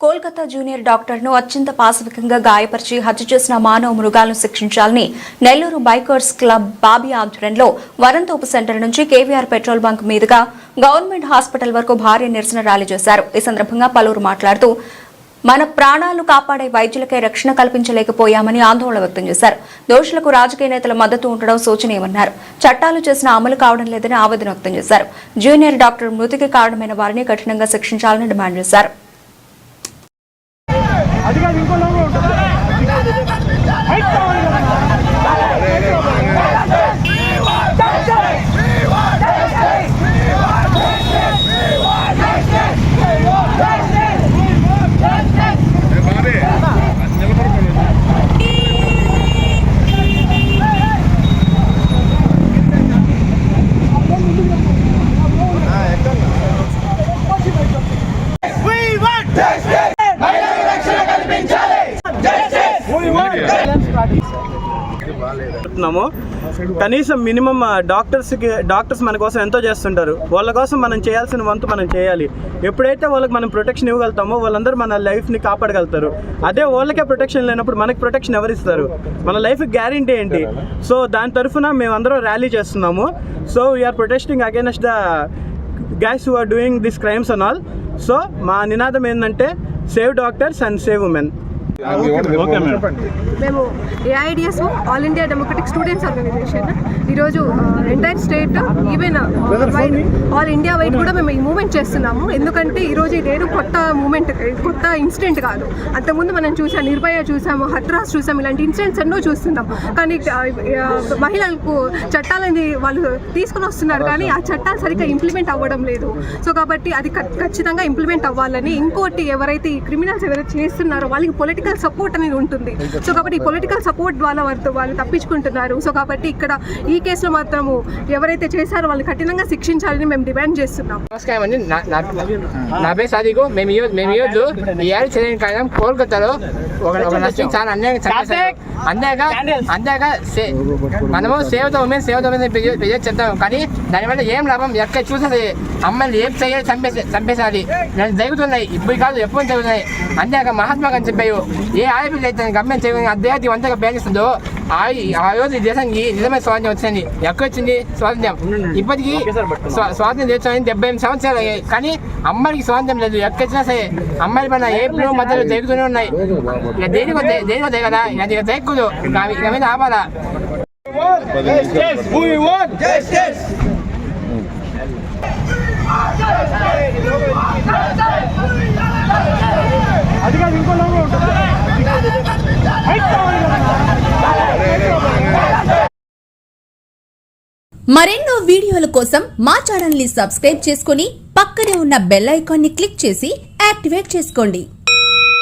Kolkata junior డాక్టర్ను అత్యంత పాశవికంగా గాయపరిచి హత్య చేసిన మానవ మృగాలను శిక్షించాలని నెల్లూరు బైకర్స్ క్లబ్ బాబీ ఆధ్వర్యంలో వరంతోపు సెంటర్ నుంచి కేవీఆర్ పెట్రోల్ బంక్ మీదుగా గవర్నమెంట్ హాస్పిటల్ వరకు భారీ నిరసన ర్యాలీ చేశారు. ఈ సందర్భంగా పలువురు మాట్లాడుతూ మన ప్రాణాలు కాపాడే వైద్యులకే రక్షణ కల్పించలేకపోయామని ఆందోళన వ్యక్తం చేశారు. దోషులకు రాజకీయ నేతల మద్దతు ఉండడం శోచనీయమన్నారు. చట్టాలు చేసిన అమలు కావడం లేదని ఆవేదన వ్యక్తం చేశారు. జూనియర్ డాక్టర్ మృతికి కారణమైన వారిని కఠినంగా శిక్షించాలని డిమాండ్ చేశారు. కనీసం మినిమం డాక్టర్స్ మన కోసం ఎంతో చేస్తుంటారు. వాళ్ళ కోసం మనం చేయాల్సిన వంతు మనం చేయాలి. ఎప్పుడైతే వాళ్ళకి మనం ప్రొటెక్షన్ ఇవ్వగలుగుతామో వాళ్ళందరూ మన లైఫ్ని కాపాడగలుగుతారు. అదే వాళ్ళకే ప్రొటెక్షన్ లేనప్పుడు మనకి ప్రొటెక్షన్ ఎవరిస్తారు? మన లైఫ్కి గ్యారంటీ ఏంటి? సో దాని తరఫున మేమందరం ర్యాలీ చేస్తున్నాము. So we are protesting against the guys who are doing this crimes and all. So మా నినాదం ఏంటంటే save doctors and save women. మేము AIDS all India democratic students organisation ఈరోజు entire state even wide all India wide కూడా మేము ఈ movement చేస్తున్నాము. ఎందుకంటే ఈరోజు ఇదేదో కొత్త మూమెంట్, కొత్త ఇన్సిడెంట్ కాదు. అంతకుముందు మనం చూసాం, నిర్భయ చూసాము, హత్రాస్ చూసాము, ఇలాంటి ఇన్సిడెంట్స్ ఎన్నో చూస్తున్నాం. కానీ మహిళలకు చట్టాలని వాళ్ళు తీసుకుని వస్తున్నారు, కానీ ఆ చట్టాలు సరిగ్గా ఇంప్లిమెంట్ అవ్వడం లేదు. సో కాబట్టి అది ఖచ్చితంగా ఇంప్లిమెంట్ అవ్వాలని. ఇంకోటి, ఎవరైతే ఈ క్రిమినల్స్ ఎవరైతే చేస్తున్నారో వాళ్ళకి పొలిటికల్ సపోర్ట్ అనేది ఉంటుంది. సో కాబట్టి ఈ పొలిటికల్ సపోర్ట్ ద్వారా వాళ్ళు తప్పించుకుంటున్నారు. సో కాబట్టి ఇక్కడ ఈ కేసులో మాత్రము ఎవరైతే చేశారో వాళ్ళు కఠినంగా శిక్షించాలని మేము డిమాండ్ చేస్తున్నాం. నమస్కారం అండి, నా పేరు సాదికు. మేము ఈరోజు ఈ ఏడు చేయడానికి కారణం కోల్కతాలో ఒక నర్సింగ్ చాలా అంతేగా మనము సేవతో ఉమెన్ ప్రజెక్ట్ చేద్దాం, కానీ దానివల్ల ఏం లాభం? ఎక్కడ చూసేది అమ్మాయిలు ఏం చేయాలి, చంపేసాలి. జరుగుతున్నాయి, ఇప్పుడు కాదు ఎప్పుడు జరుగుతున్నాయి. అంతేగా మహాత్మా గాంధీ చెప్పారు, ఏ ఆడపిల్ల అయితే గమ్యం చేయని అధ్యాత్మిక అంతగా ప్రేమిస్తుందో ఆ రోజు ఈ దేశానికి నిజమైన స్వాతంత్రం వచ్చింది. ఎక్కడ వచ్చింది స్వాతంత్రం? ఇప్పటికీ స్వాతంత్రం తెచ్చుకోవడానికి 78 సంవత్సరాలు అయ్యాయి, కానీ అమ్మాయికి స్వాతంత్రం లేదు. ఎక్కడ వచ్చినా సరే అమ్మాయిల పైన ఏప్రిల్ మధ్యలో జరుగుతూనే ఉన్నాయి. ఇక దేనికొద్దే కదా, అది జరగకూడదు. ఇక మీద ఆపాలా? మరెన్నో వీడియోల కోసం మా ఛానల్ ని సబ్స్క్రైబ్ చేసుకుని పక్కనే ఉన్న బెల్ ఐకాన్ ని క్లిక్ చేసి యాక్టివేట్ చేసుకోండి.